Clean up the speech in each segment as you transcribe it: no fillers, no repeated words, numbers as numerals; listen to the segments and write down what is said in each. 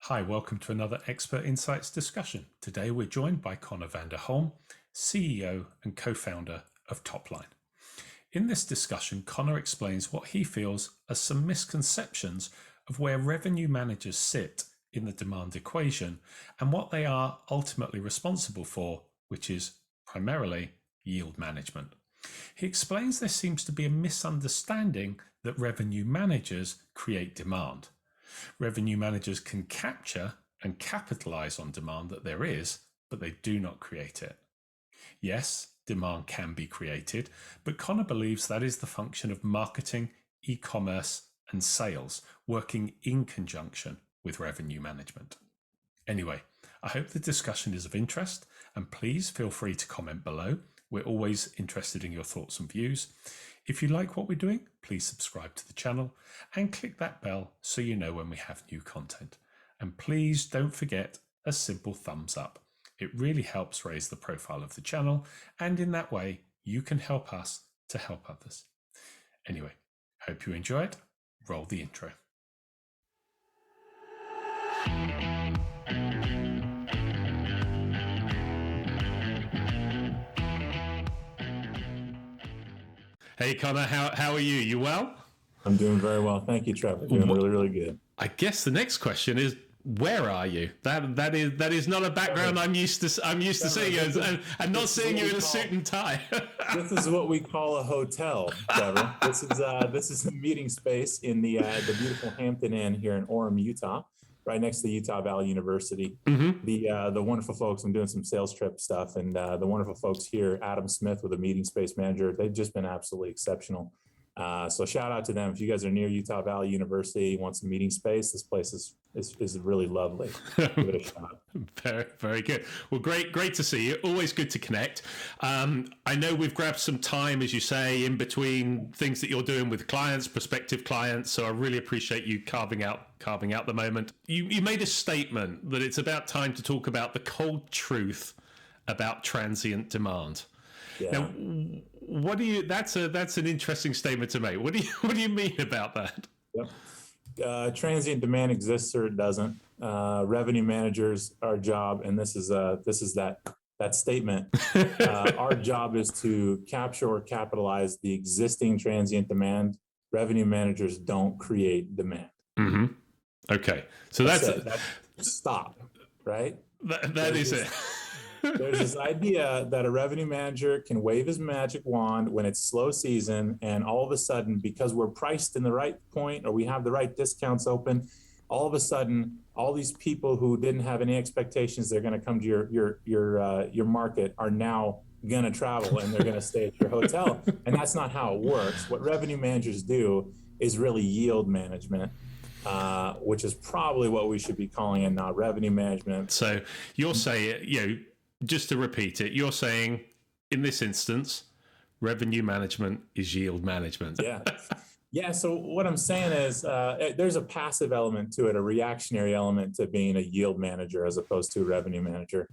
Hi, welcome to another Expert Insights discussion. Today we're joined by Connor Vanderholm, CEO and co-founder of Topline. In this discussion, Connor explains what he feels are some misconceptions of where revenue managers sit in the demand equation and what they are ultimately responsible for, which is primarily yield management. He explains there seems to be a misunderstanding that revenue managers create demand. Revenue managers can capture and capitalize on demand that there is, but they do not create it. Yes, demand can be created, but Connor believes that is the function of marketing, e-commerce, and sales working in conjunction with revenue management. Anyway, I hope the discussion is of interest, and please feel free to comment below. We're always interested in your thoughts and views. If you like what we're doing, please subscribe to the channel and click that bell so you know when we have new content. And please don't forget a simple thumbs up. It really helps raise the profile of the channel, and in that way, you can help us to help others. Anyway, hope you enjoy it. Roll the intro. Hey Connor, how are you? You well? I'm doing very well. Thank you, Trevor. Doing really, really good. I guess the next question is, where are you? That is not a background I'm used to seeing and not seeing you in a suit and tie. This is what we call a hotel, Trevor. This is a meeting space in the beautiful Hampton Inn here in Orem, Utah, right next to Utah Valley University. Mm-hmm. The wonderful folks, I'm doing some sales trip stuff, and the wonderful folks here, Adam Smith with a meeting space manager, they've just been absolutely exceptional. So shout out to them. If you guys are near Utah Valley University, want some meeting space, this place is really lovely. Give it a shot. Very, very good. Well, great to see you. Always good to connect. I know we've grabbed some time, as you say, in between things that you're doing with clients, prospective clients. So I really appreciate you carving out the moment. You made a statement that it's about time to talk about the cold truth about transient demand. Yeah. Now, what do you? That's an interesting statement to make. What do you mean about that? Yep. Transient demand exists or it doesn't. Revenue managers, our job, and this is that statement. Our job is to capture or capitalize the existing transient demand. Revenue managers don't create demand. Mm-hmm. Okay, so that's stop. Right. That is it. There's this idea that a revenue manager can wave his magic wand when it's slow season, and all of a sudden, because we're priced in the right point or we have the right discounts open, all of a sudden, all these people who didn't have any expectations they're going to come to your market are now going to travel and they're going to stay at your hotel. And that's not how it works. What revenue managers do is really yield management. Which is probably what we should be calling it, not revenue management. So you're saying, just to repeat it, you're saying in this instance, revenue management is yield management. Yeah. So what I'm saying is there's a passive element to it, a reactionary element to being a yield manager as opposed to a revenue manager.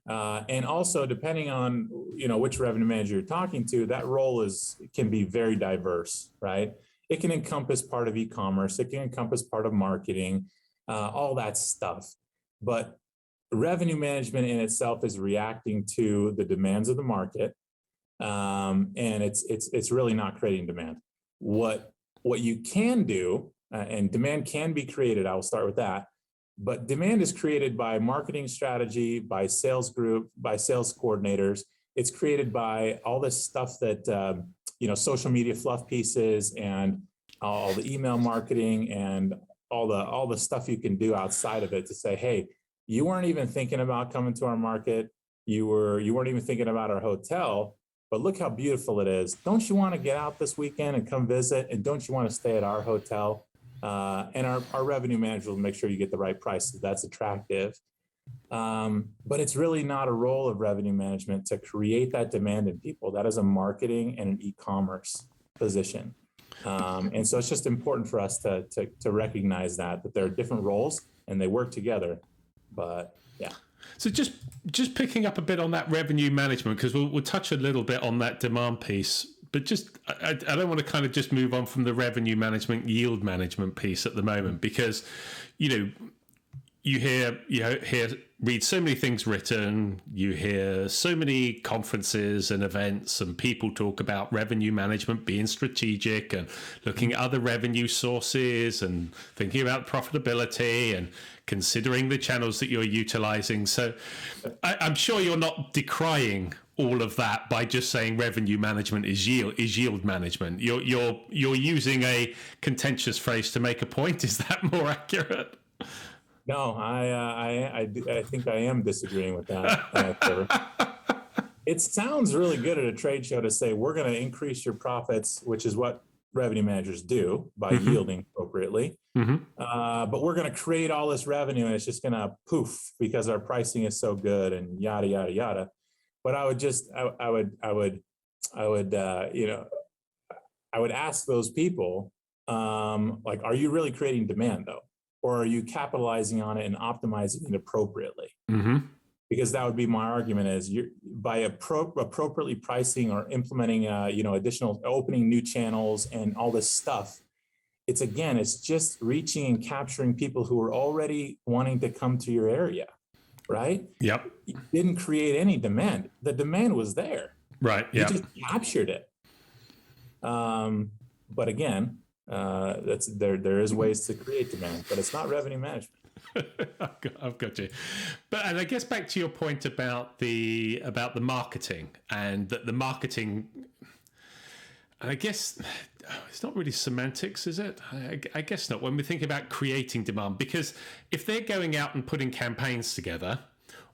And also, depending on which revenue manager you're talking to, that role can be very diverse, right? It can encompass part of e-commerce. It can encompass part of marketing, all that stuff. But revenue management in itself is reacting to the demands of the market, and it's really not creating demand. What you can do, and demand can be created. I will start with that. But demand is created by marketing strategy, by sales group, by sales coordinators. It's created by all this stuff that social media fluff pieces and all the email marketing and all the stuff you can do outside of it to say, hey, you weren't even thinking about coming to our market. You weren't even thinking about our hotel, but look how beautiful it is. Don't you want to get out this weekend and come visit? And don't you want to stay at our hotel? And our revenue manager will make sure you get the right price. So that's attractive. But it's really not a role of revenue management to create that demand in people. That is a marketing and an e-commerce position. And so it's just important for us to recognize that there are different roles and they work together. But yeah. So just picking up a bit on that revenue management, because we'll touch a little bit on that demand piece, but just I don't want to kind of just move on from the revenue management, yield management piece at the moment, because read so many things written, you hear so many conferences and events and people talk about revenue management being strategic and looking at other revenue sources and thinking about profitability and considering the channels that you're utilizing. So I'm sure you're not decrying all of that by just saying revenue management is yield management. You're using a contentious phrase to make a point. Is that more accurate? No, I think I am disagreeing with that. It sounds really good at a trade show to say we're going to increase your profits, which is what revenue managers do by yielding appropriately. But we're going to create all this revenue and it's just going to poof because our pricing is so good and yada yada yada. But I would ask those people, like, are you really creating demand though? Or are you capitalizing on it and optimizing it appropriately? Because that would be my argument is by appropriately pricing or implementing, additional opening new channels and all this stuff. It's just reaching and capturing people who are already wanting to come to your area, right? Yep. You didn't create any demand. The demand was there. Right. Yeah. You just captured it. But again, there is ways to create demand, but it's not revenue management. I've got you. And I guess back to your point about the marketing and that the marketing, I guess it's not really semantics, is it? I guess not. When we think about creating demand, because if they're going out and putting campaigns together,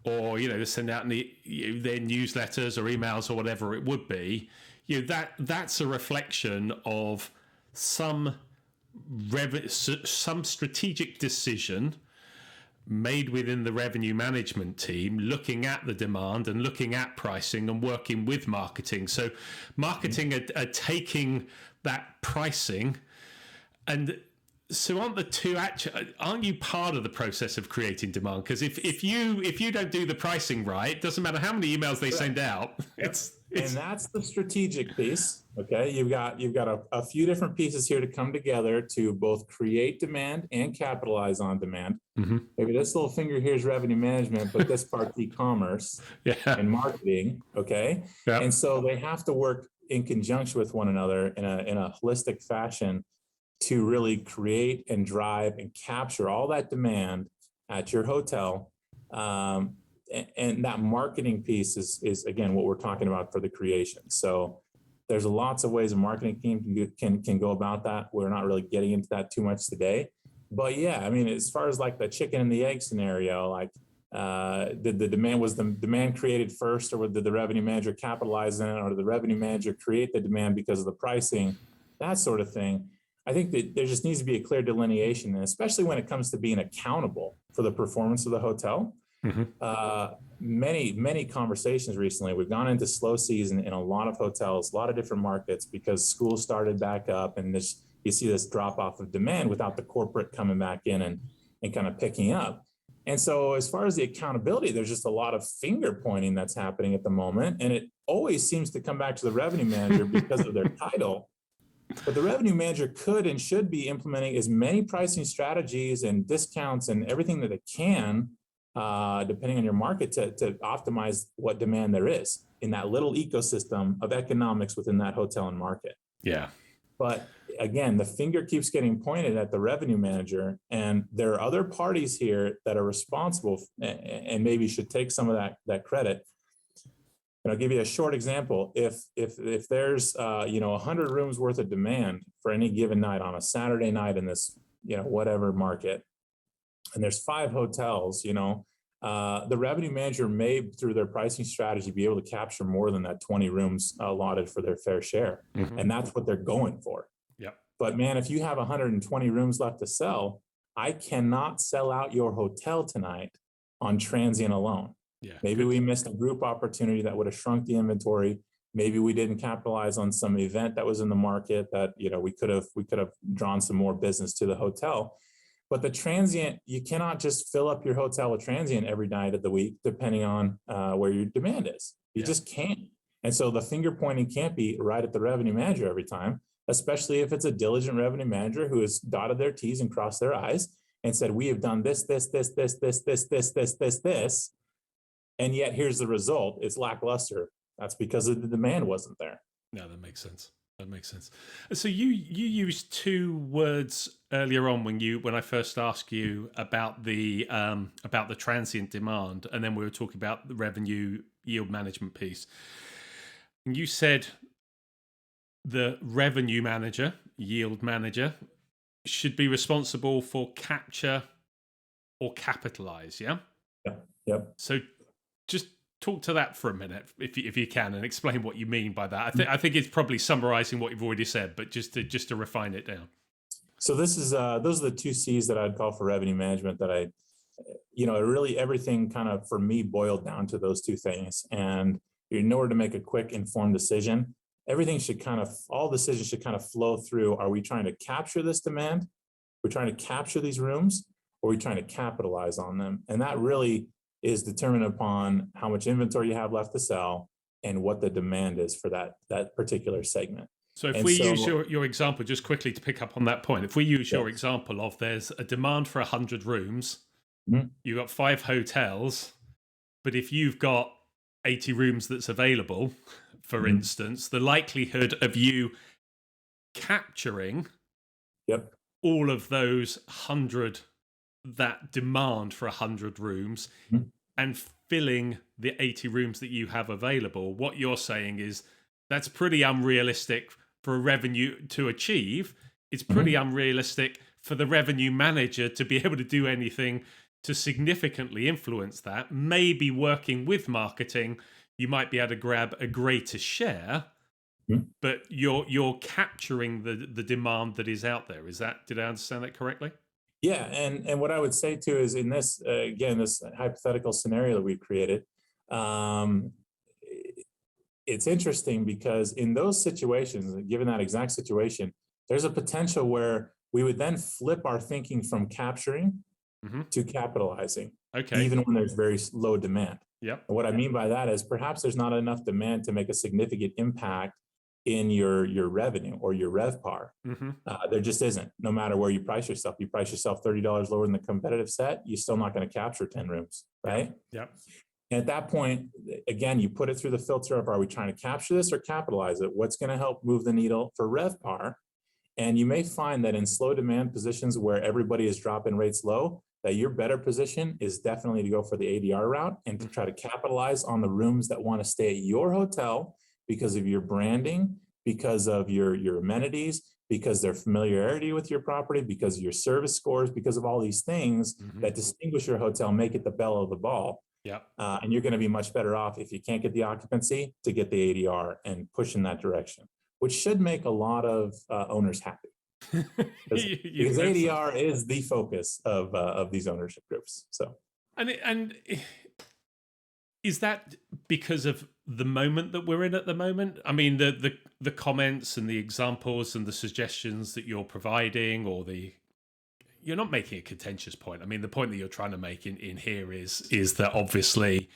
or they send out their newsletters or emails or whatever it would be, that's a reflection of some strategic decision made within the revenue management team, looking at the demand and looking at pricing and working with marketing. So marketing are taking that pricing, and so aren't you part of the process of creating demand? Because if you don't do the pricing right, it doesn't matter how many emails they send out. And that's the strategic piece. Okay, you've got a few different pieces here to come together to both create demand and capitalize on demand. Maybe this little finger here is revenue management, but this part's e-commerce and marketing. Okay, and so they have to work in conjunction with one another in a holistic fashion to really create and drive and capture all that demand at your hotel. And that marketing piece is again what we're talking about for the creation. So there's lots of ways a marketing team can go about that. We're not really getting into that too much today. But yeah, I mean, as far as like the chicken and the egg scenario, like the demand created first, or did the revenue manager capitalize on it, or did the revenue manager create the demand because of the pricing, that sort of thing. I think that there just needs to be a clear delineation, and especially when it comes to being accountable for the performance of the hotel. Many conversations recently. We've gone into slow season in a lot of hotels, a lot of different markets, because schools started back up, and you see this drop off of demand without the corporate coming back in and kind of picking up. And so as far as the accountability, there's just a lot of finger pointing that's happening at the moment. And it always seems to come back to the revenue manager because of their title. But the revenue manager could and should be implementing as many pricing strategies and discounts and everything that it can, depending on your market, to optimize what demand there is in that little ecosystem of economics within that hotel and market. Yeah. But again, the finger keeps getting pointed at the revenue manager, and there are other parties here that are responsible and maybe should take some of that credit. And I'll give you a short example. If there's 100 rooms worth of demand for any given night on a Saturday night in this whatever market, and there's 5 hotels, the revenue manager may, through their pricing strategy, be able to capture more than that 20 rooms allotted for their fair share. And that's what they're going for. Yep. But man, if you have 120 rooms left to sell, I cannot sell out your hotel tonight on transient alone. Yeah, maybe we missed a group opportunity that would have shrunk the inventory. Maybe we didn't capitalize on some event that was in the market that we could have drawn some more business to the hotel. But the transient, you cannot just fill up your hotel with transient every night of the week, depending on where your demand is. You just can't. And so the finger pointing can't be right at the revenue manager every time, especially if it's a diligent revenue manager who has dotted their T's and crossed their I's and said, we have done this, this, and yet here's the result. It's lackluster. That's because the demand wasn't there. No, that makes sense. That makes sense. So you used two words earlier on when I first asked you about the transient demand, and then we were talking about the revenue yield management piece. And you said the revenue manager, yield manager, should be responsible for capture or capitalize. Yeah. Yep. So just talk to that for a minute, if you can, and explain what you mean by that. I think it's probably summarizing what you've already said, but just to refine it down. So this is those are the two C's that I'd call for revenue management. That really everything kind of for me boiled down to those two things. And in order to make a quick, informed decision, all decisions should kind of flow through. Are we trying to capture this demand? We're trying to capture these rooms, or are we trying to capitalize on them? And that really is determined upon how much inventory you have left to sell and what the demand is for that particular segment. So if we use your example, just quickly to pick up on that point, if we use your example of there's a demand for 100 rooms, you've got 5 hotels, but if you've got 80 rooms that's available, for instance, the likelihood of you capturing all of those 100, that demand for 100 rooms and filling the 80 rooms that you have available, what you're saying is that's pretty unrealistic for a revenue to achieve. It's pretty unrealistic for the revenue manager to be able to do anything to significantly influence that. Maybe working with marketing, you might be able to grab a greater share, but you're capturing the demand that is out there. Did I understand that correctly? Yeah, and what I would say too is in this this hypothetical scenario that we've created, it's interesting because in those situations, given that exact situation, there's a potential where we would then flip our thinking from capturing to capitalizing, even when there's very low demand. Yep. And what I mean by that is perhaps there's not enough demand to make a significant impact in your revenue or your RevPAR. There just isn't. No matter where you price yourself $30 lower than the competitive set, you're still not going to capture 10 rooms, right? Yep. And at that point, again, you put it through the filter of, are we trying to capture this or capitalize it? What's going to help move the needle for RevPAR? And you may find that in slow demand positions where everybody is dropping rates low, that your better position is definitely to go for the ADR route and to try to capitalize on the rooms that want to stay at your hotel because of your branding, because of your amenities, because their familiarity with your property, because of your service scores, because of all these things that distinguish your hotel, make it the belle of the ball. And you're going to be much better off if you can't get the occupancy to get the ADR and push in that direction, which should make a lot of owners happy. Because ADR is the focus of these ownership groups. So, and is that because of the moment that we're in at the moment? I mean, the comments and the examples and the suggestions that you're providing, or you're not making a contentious point. I mean, the point that you're trying to make in here is that obviously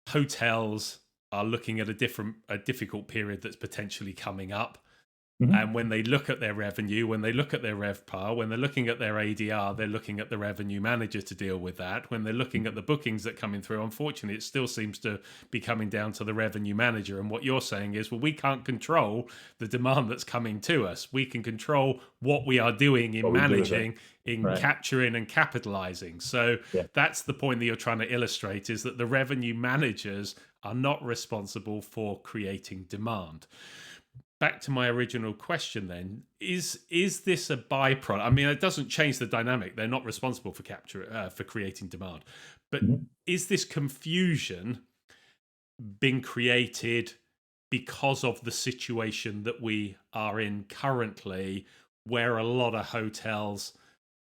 hotels are looking at a difficult period that's potentially coming up. And when they look at their revenue, when they look at their RevPAR, when they're looking at their ADR, they're looking at the revenue manager to deal with that. When they're looking at the bookings that come in through, unfortunately, it still seems to be coming down to the revenue manager. And what you're saying is, well, we can't control the demand that's coming to us. We can control what we are doing in managing, capturing and capitalizing. So that's the point that you're trying to illustrate, is that the revenue managers are not responsible for creating demand. Back to my original question then, is this a byproduct? I mean, it doesn't change the dynamic. They're not responsible for creating demand. But is this confusion being created because of the situation that we are in currently, where a lot of hotels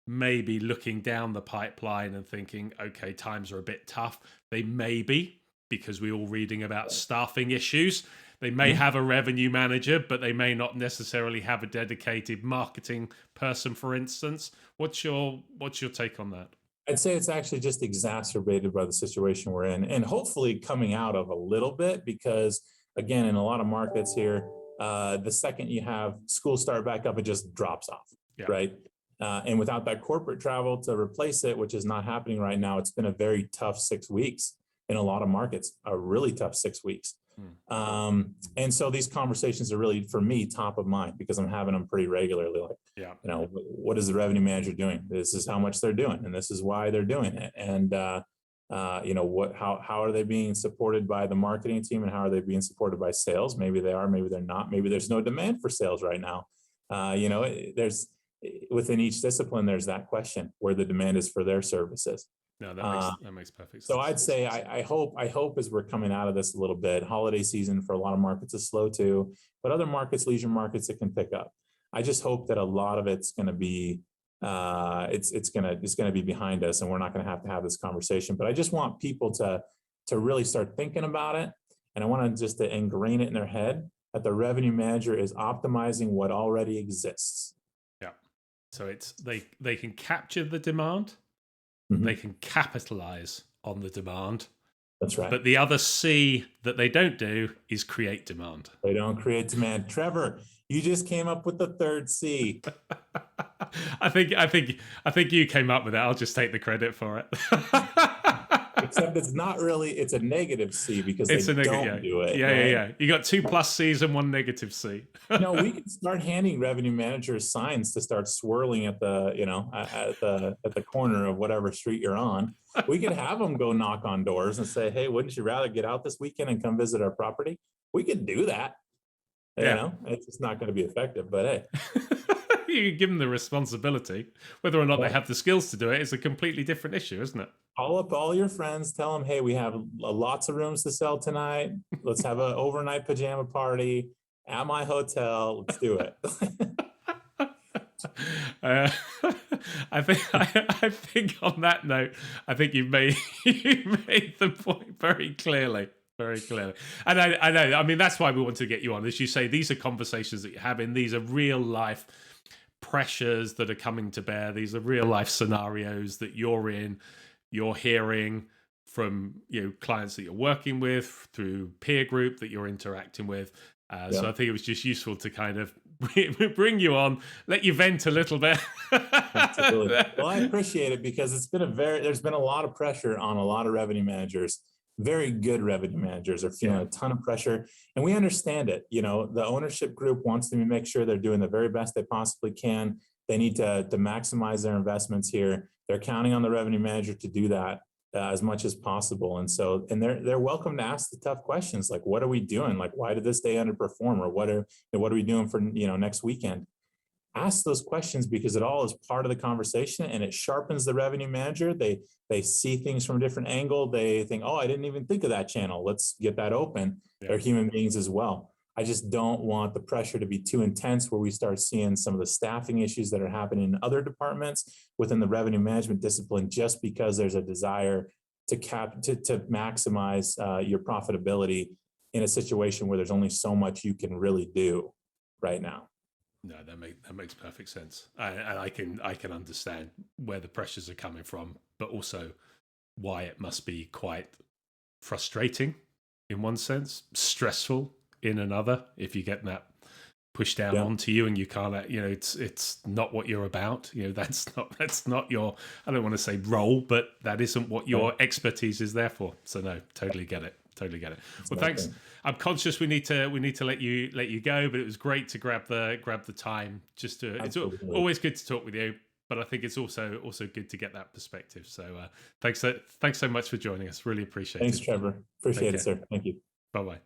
may be looking down the pipeline and thinking, okay, times are a bit tough. They may be, because we're all reading about staffing issues. They may have a revenue manager, but they may not necessarily have a dedicated marketing person, for instance. What's your take on that? I'd say it's actually just exacerbated by the situation we're in, and hopefully coming out of a little bit, because again, in a lot of markets here, the second you have school start back up, it just drops off, right? And without that corporate travel to replace it, which is not happening right now, it's been a very tough 6 weeks in a lot of markets, a really tough 6 weeks. And so these conversations are really, for me, top of mind because I'm having them pretty regularly. Like, what is the revenue manager doing? This is how much they're doing, and this is why they're doing it. And how are they being supported by the marketing team, and how are they being supported by sales? Maybe they are, maybe they're not. Maybe there's no demand for sales right now. There's within each discipline, there's that question where the demand is for their services. No, that makes perfect sense. So I'd say I hope as we're coming out of this a little bit, holiday season for a lot of markets is slow too, but other markets, leisure markets, it can pick up. I just hope that a lot of it's going to be it's going to be behind us, and we're not going to have this conversation. But I just want people to really start thinking about it, and I want to ingrain it in their head that the revenue manager is optimizing what already exists. Yeah. So it's they can capture the demand, they can capitalize on the demand. That's right. But the other C that they don't do is create demand. They don't create demand. Trevor, you just came up with the third C. I think you came up with it. I'll just take the credit for it. Except it's not really, it's a negative C because they don't do it. Yeah. You got 2 plus C's and 1 negative C. No, we can start handing revenue managers signs to start swirling at the, at the corner of whatever street you're on. We could have them go knock on doors and say, hey, wouldn't you rather get out this weekend and come visit our property? We could do that. You know, it's just not going to be effective, but hey. You give them the responsibility. Whether or not they have the skills to do it is a completely different issue, isn't it? Call up all your friends, tell them, hey, we have lots of rooms to sell tonight. Let's have an overnight pajama party at my hotel. Let's do it. I think on that note, I think you made the point very clearly. Very clearly. And I know, I mean, that's why we want to get you on. As you say, these are conversations that you're having. These are real life pressures that are coming to bear. These are real life scenarios that you're in. You're hearing from clients that you're working with, through peer group that you're interacting with. So I think it was just useful to kind of bring you on, let you vent a little bit. Absolutely. Well, I appreciate it because there's been a lot of pressure on a lot of revenue managers. Very good revenue managers are feeling a ton of pressure, and we understand it. The ownership group wants them to make sure they're doing the very best they possibly can. They need to maximize their investments here. They're counting on the revenue manager to do that as much as possible. And they're welcome to ask the tough questions, like, what are we doing? Like, why did this day underperform? Or what are we doing for next weekend? Ask those questions because it all is part of the conversation, and it sharpens the revenue manager. They see things from a different angle. They think, oh, I didn't even think of that channel. Let's get that open. They're human beings as well. I just don't want the pressure to be too intense where we start seeing some of the staffing issues that are happening in other departments within the revenue management discipline, just because there's a desire to maximize your profitability in a situation where there's only so much you can really do right now. No, that makes perfect sense, and I can understand where the pressures are coming from, but also why it must be quite frustrating in one sense, stressful in another, if you get that pushed down onto you and you can't, it's not what you're about. That's not your, I don't want to say role, but that isn't what your expertise is there for. So no, totally get it. Well, thanks. I'm conscious we need to let you go, but it was great to grab the time. It's always good to talk with you, but I think it's also good to get that perspective. So thanks so much for joining us. Really appreciate it. Thanks, Trevor. Appreciate it, sir. Thank you. Bye-bye.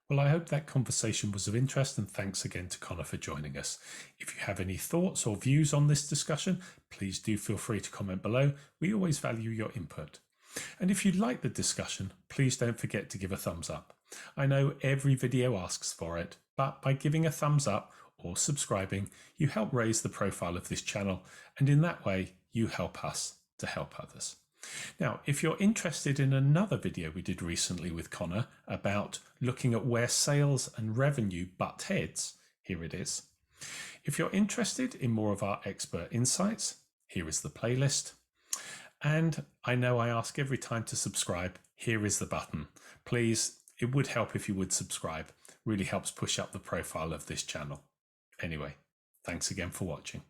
Well, I hope that conversation was of interest, and thanks again to Connor for joining us. If you have any thoughts or views on this discussion, please do feel free to comment below. We always value your input. And if you like the discussion, please don't forget to give a thumbs up. I know every video asks for it, but by giving a thumbs up or subscribing, you help raise the profile of this channel, and in that way, you help us to help others. Now, if you're interested in another video we did recently with Connor about looking at where sales and revenue butt heads, here it is. If you're interested in more of our expert insights, here is the playlist. And I know I ask every time to subscribe, here is the button. Please, it would help if you would subscribe. Really helps push up the profile of this channel. Anyway, thanks again for watching.